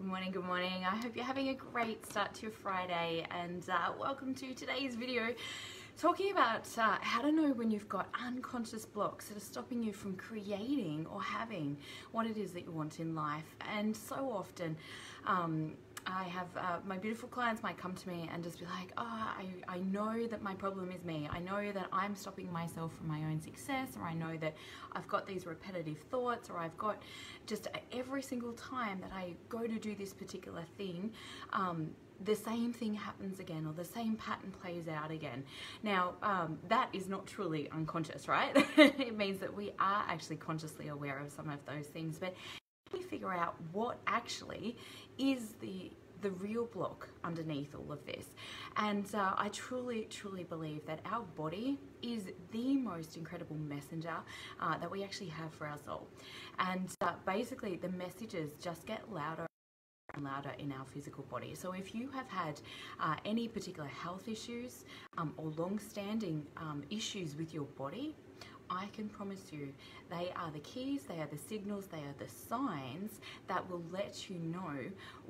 Good morning, good morning. I hope you're having a great start to your Friday, and welcome to today's video talking about how to know when you've got unconscious blocks that are stopping you from creating or having what it is that you want in life. And so often I have my beautiful clients might come to me and just be like, I know that my problem is me. I know that I'm stopping myself from my own success, or I know that I've got these repetitive thoughts, or I've got just every single time that I go to do this particular thing, the same thing happens again, or the same pattern plays out again. Now, that is not truly unconscious, right? It means that we are actually consciously aware of some of those things, but we figure out what actually is the real block underneath all of this. And I truly believe that our body is the most incredible messenger that we actually have for our soul. And basically the messages just get louder and louder in our physical body. So if you have had any particular health issues or long-standing issues with your body, I can promise you they are the keys, they are the signals, they are the signs that will let you know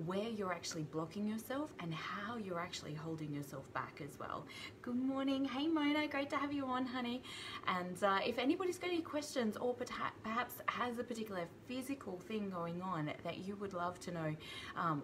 where you're actually blocking yourself and how you're actually holding yourself back as well. Good morning. Hey Mona, great to have you on, honey. And if anybody's got any questions, or perhaps has a particular physical thing going on that you would love to know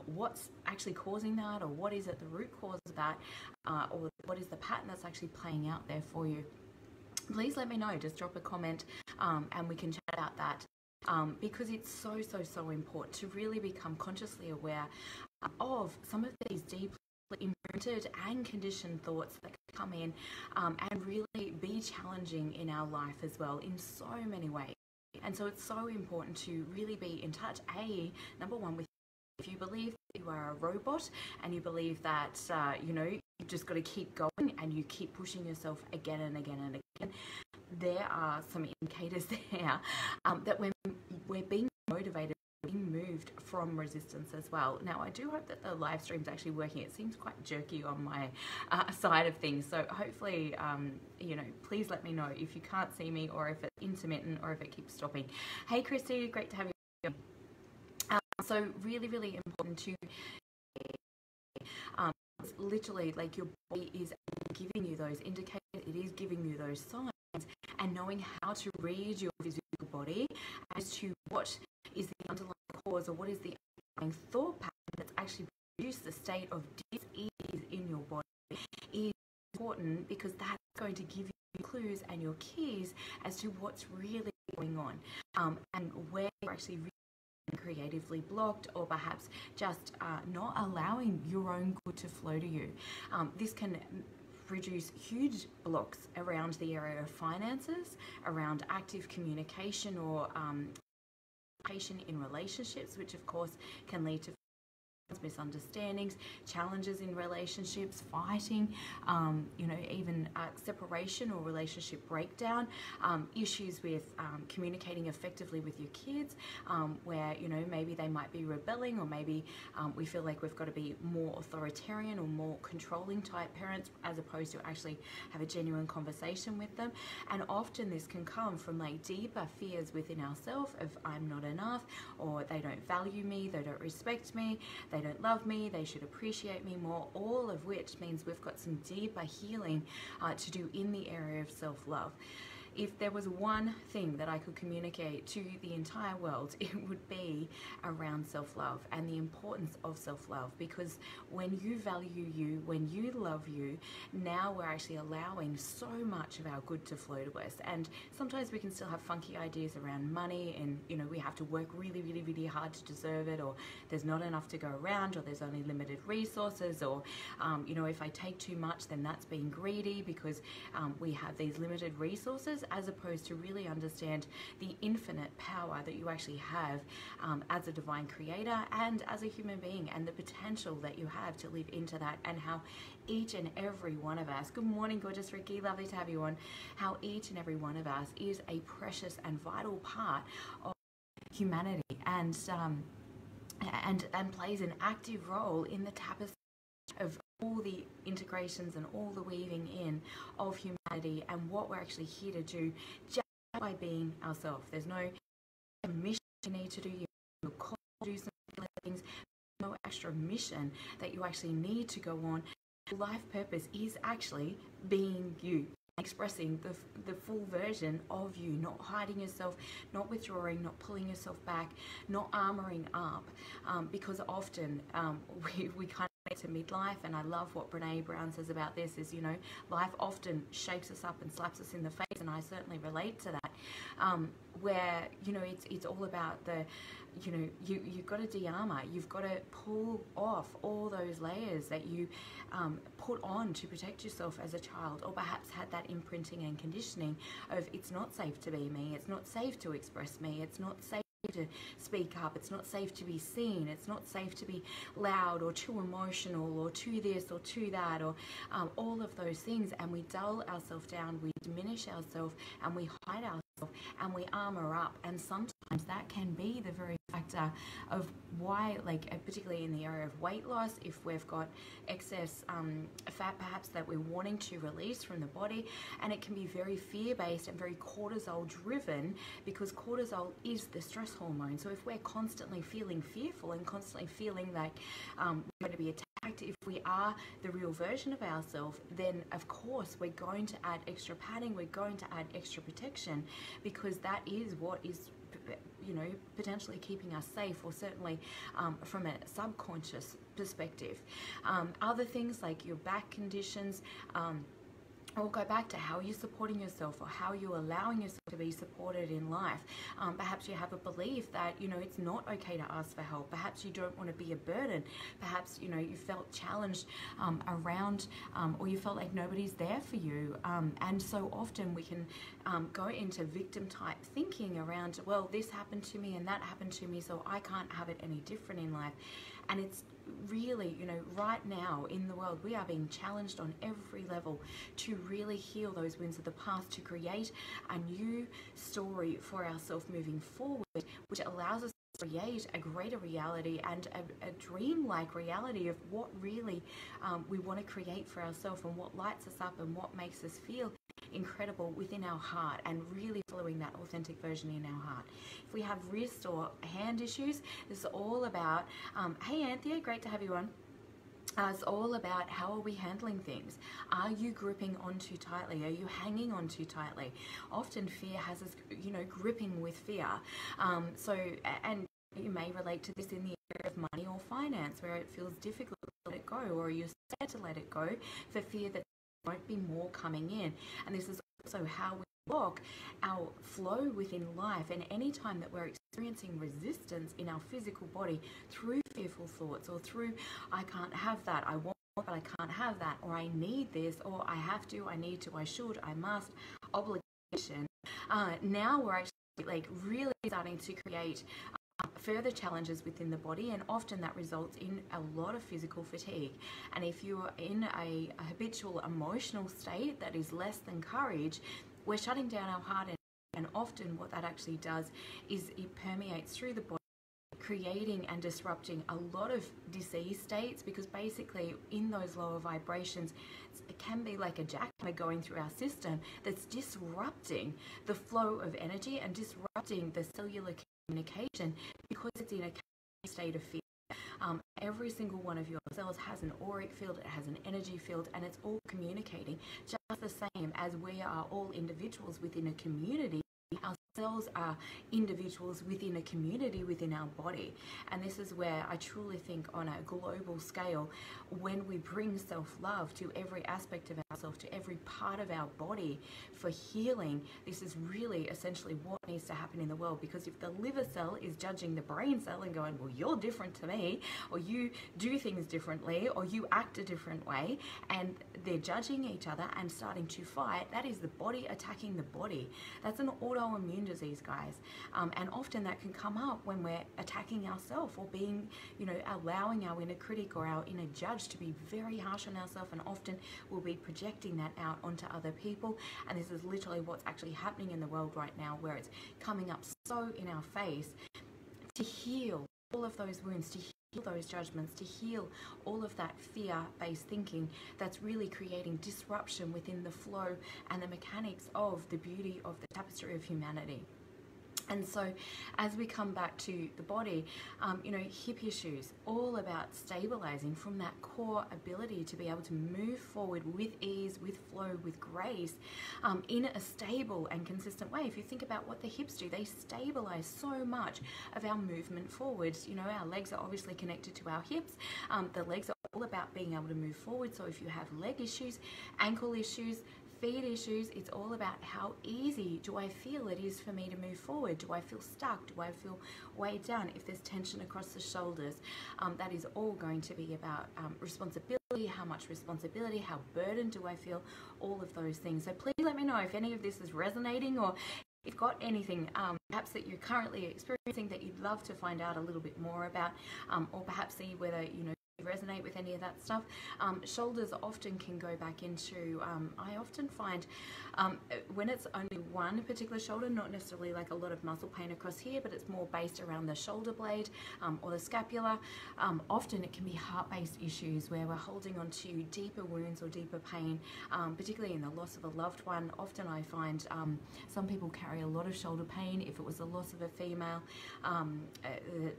what's actually causing that, or what is at the root cause of that, or what is the pattern that's actually playing out there for you, please let me know. Just drop a comment and we can chat about that, because it's so important to really become consciously aware of some of these deeply imprinted and conditioned thoughts that can come in and really be challenging in our life as well in so many ways. And so it's so important to really be in touch, number one, with if you believe that you are a robot and you believe that, you've just got to keep going and you keep pushing yourself again and again and again, there are some indicators there that we're being motivated, being moved from resistance as well. Now, I do hope that the live stream's actually working. It seems quite jerky on my side of things. So hopefully, please let me know if you can't see me, or if it's intermittent, or if it keeps stopping. Hey, Christy, great to have you. So really important to literally, like, your body is giving you those indicators, it is giving you those signs, and knowing how to read your physical body as to what is the underlying cause, or what is the underlying thought pattern that's actually produced the state of dis-ease in your body is important, because that's going to give you clues and your keys as to what's really going on, and where you're actually creatively blocked, or perhaps just not allowing your own good to flow to you. This can produce huge blocks around the area of finances, around active communication, or communication in relationships, which of course can lead to misunderstandings, challenges in relationships, fighting, even separation or relationship breakdown, issues with communicating effectively with your kids, where maybe they might be rebelling, or maybe we feel like we've got to be more authoritarian or more controlling type parents, as opposed to actually have a genuine conversation with them. And often this can come from like deeper fears within ourselves of I'm not enough, or they don't value me, they don't respect me, they don't love me, they should appreciate me more, all of which means we've got some deeper healing to do in the area of self-love. If there was one thing that I could communicate to the entire world, it would be around self-love and the importance of self-love, because when you value you, when you love you, now we're actually allowing so much of our good to flow to us. And sometimes we can still have funky ideas around money, and we have to work really hard to deserve it, or there's not enough to go around, or there's only limited resources, or if I take too much, then that's being greedy, because we have these limited resources, as opposed to really understand the infinite power that you actually have as a divine creator and as a human being, and the potential that you have to live into that, and how each and every one of us, good morning gorgeous Ricky, lovely to have you on, how each and every one of us is a precious and vital part of humanity, and plays an active role in the tapestry of all the integrations and all the weaving in of humanity, and what we're actually here to do just by being ourselves. There's no mission you need to do, you're called to do some things, no no extra mission that you actually need to go on. Life purpose is actually being you, expressing the full version of you, not hiding yourself, not withdrawing, not pulling yourself back, not armoring up, because often we kind of get to midlife, and I love what Brene Brown says about this is, you know, life often shakes us up and slaps us in the face, and I certainly relate to that, where, you know, it's all about the, you know, you've got to de-armor, you've got to pull off all those layers that you put on to protect yourself as a child, or perhaps had that imprinting and conditioning of it's not safe to be me, it's not safe to express me, it's not safe to speak up, it's not safe to be seen, it's not safe to be loud or too emotional or too this or too that, or all of those things, and we dull ourselves down, we diminish ourselves, and we hide ourselves, and we armor up, and sometimes that can be the very factor of why, like particularly in the area of weight loss, if we've got excess fat perhaps that we're wanting to release from the body, and it can be very fear-based and very cortisol driven, because cortisol is the stress hormone. So if we're constantly feeling fearful and constantly feeling like we're going to be attacked, if we are the real version of ourselves, then of course we're going to add extra padding, we're going to add extra protection, because that is what is, you know, potentially keeping us safe, or certainly from a subconscious perspective. Other things like your back conditions, or go back to how you're supporting yourself, or how you're allowing yourself to be supported in life. Perhaps you have a belief that, you know, it's not okay to ask for help. Perhaps you don't want to be a burden. Perhaps, you know, you felt challenged around, or you felt like nobody's there for you. And so often we can go into victim type thinking around, well, this happened to me and that happened to me, so I can't have it any different in life. And it's really, you know, right now in the world, we are being challenged on every level to really heal those wounds of the past, to create a new story for ourselves moving forward, which allows us to create a greater reality and a dream-like reality of what really we want to create for ourselves, and what lights us up and what makes us feel incredible within our heart, and really following that authentic version in our heart. If we have wrist or hand issues, this is all about, hey Anthea, great to have you on. It's all about how are we handling things. Are you gripping on too tightly? Are you hanging on too tightly? Often fear has us, you know, gripping with fear. And you may relate to this in the area of money or finance, where it feels difficult to let it go, or you're scared to let it go for fear that there won't be more coming in. And this is also how we block our flow within life, and any time that we're experiencing resistance in our physical body through fearful thoughts, or through I can't have that, I want but I can't have that, or I need this, or I have to, I need to, I should, I must, obligation, now we're actually like really starting to create further challenges within the body, and often that results in a lot of physical fatigue. And if you're in a habitual emotional state that is less than courage, we're shutting down our heart, and often what that actually does is it permeates through the body, creating and disrupting a lot of disease states, because basically in those lower vibrations it can be like a jackhammer going through our system that's disrupting the flow of energy and disrupting the cellular communication, because it's in a state of fear. Every single one of your cells has an auric field, it has an energy field, and it's all communicating just the same as we are all individuals within a community. Our cells are individuals within a community within our body, and this is where I truly think on a global scale, when we bring self-love to every aspect of ourselves, to every part of our body for healing, this is really essentially what needs to happen in the world. Because if the liver cell is judging the brain cell and going, well, you're different to me, or you do things differently, or you act a different way, and they're judging each other and starting to fight, that is the body attacking the body. That's an autoimmune disease, guys, and often that can come up when we're attacking ourselves, or being, you know, allowing our inner critic or our inner judge to be very harsh on ourselves, and often we'll be projecting that out onto other people. And this is literally what's actually happening in the world right now, where it's coming up so in our face. To heal all of those wounds, to heal those judgments, to heal all of that fear-based thinking that's really creating disruption within the flow and the mechanics of the beauty of the tapestry of humanity. And so as we come back to the body, you know, hip issues, all about stabilizing from that core ability to be able to move forward with ease, with flow, with grace, in a stable and consistent way. If you think about what the hips do, they stabilize so much of our movement forwards. You know, our legs are obviously connected to our hips. The legs are all about being able to move forward. So if you have leg issues, ankle issues, feet issues, it's all about how easy do I feel it is for me to move forward. Do I feel stuck? Do I feel weighed down? If there's tension across the shoulders, that is all going to be about responsibility. How much responsibility? How burdened do I feel? All of those things. So please let me know if any of this is resonating, or if you've got anything perhaps that you're currently experiencing that you'd love to find out a little bit more about, or perhaps see whether, you know, resonate with any of that stuff. Shoulders often can go back into, I often find when it's only one particular shoulder, not necessarily like a lot of muscle pain across here, but it's more based around the shoulder blade or the scapula. Often it can be heart-based issues where we're holding on to deeper wounds or deeper pain, particularly in the loss of a loved one. Often I find some people carry a lot of shoulder pain if it was the loss of a female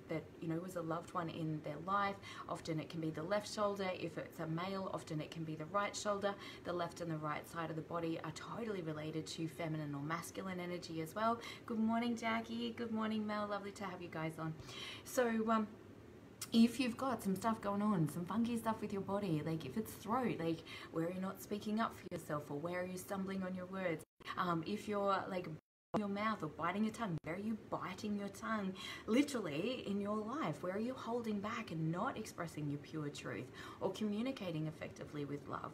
that you know was a loved one in their life. Often it can be the left shoulder. If it's a male, often it can be the right shoulder. The left and the right side of the body are totally related to feminine or masculine energy as well. Good morning, Jackie. Good morning, Mel. Lovely to have you guys on. So if you've got some stuff going on, some funky stuff with your body, like if it's throat, like where are you not speaking up for yourself, or where are you stumbling on your words? If you're like your mouth or biting your tongue, where are you biting your tongue literally in your life? Where are you holding back and not expressing your pure truth or communicating effectively with love?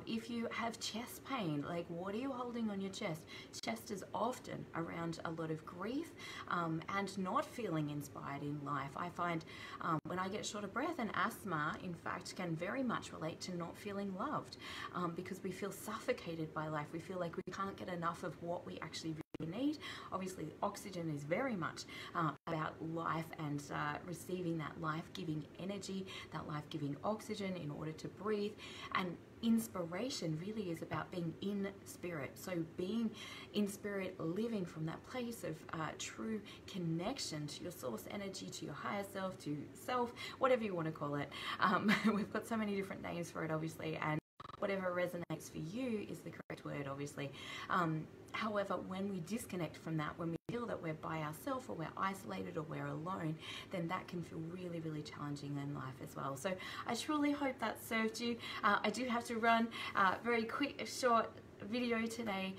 If you have chest pain, like what are you holding on your chest? Chest is often around a lot of grief and not feeling inspired in life. I find when I get short of breath, and asthma in fact can very much relate to not feeling loved, because we feel suffocated by life. We feel like we can't get enough of what we actually need. Obviously, oxygen is very much about life and receiving that life-giving energy, that life-giving oxygen in order to breathe. And inspiration really is about being in spirit. So being in spirit, living from that place of true connection to your source energy, to your higher self, to self, whatever you want to call it. We've got so many different names for it, obviously, and whatever resonates for you is the correct word, obviously. However, when we disconnect from that, when we feel that we're by ourselves or we're isolated or we're alone, then that can feel really, really challenging in life as well. So I truly hope that served you. I do have to run a very quick, short video today.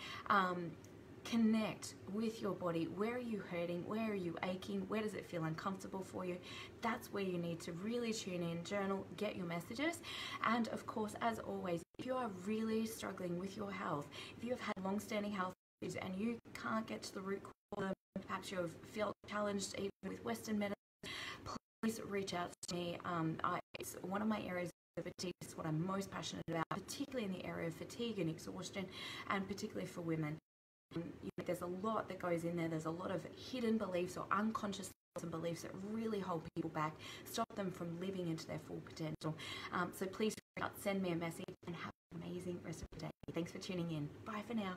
Connect with your body. Where are you hurting? Where are you aching? Where does it feel uncomfortable for you? That's where you need to really tune in, journal, get your messages. And of course, as always, if you are really struggling with your health, if you have had long-standing health issues and you can't get to the root cause, perhaps you've felt challenged even with Western medicine, please reach out to me. It's one of my areas of expertise. It's what I'm most passionate about, particularly in the area of fatigue and exhaustion, and particularly for women. You know, there's a lot that goes in there. There's a lot of hidden beliefs or unconscious thoughts and beliefs that really hold people back, stop them from living into their full potential. So please send me a message and have an amazing rest of the day. Thanks for tuning in. Bye for now.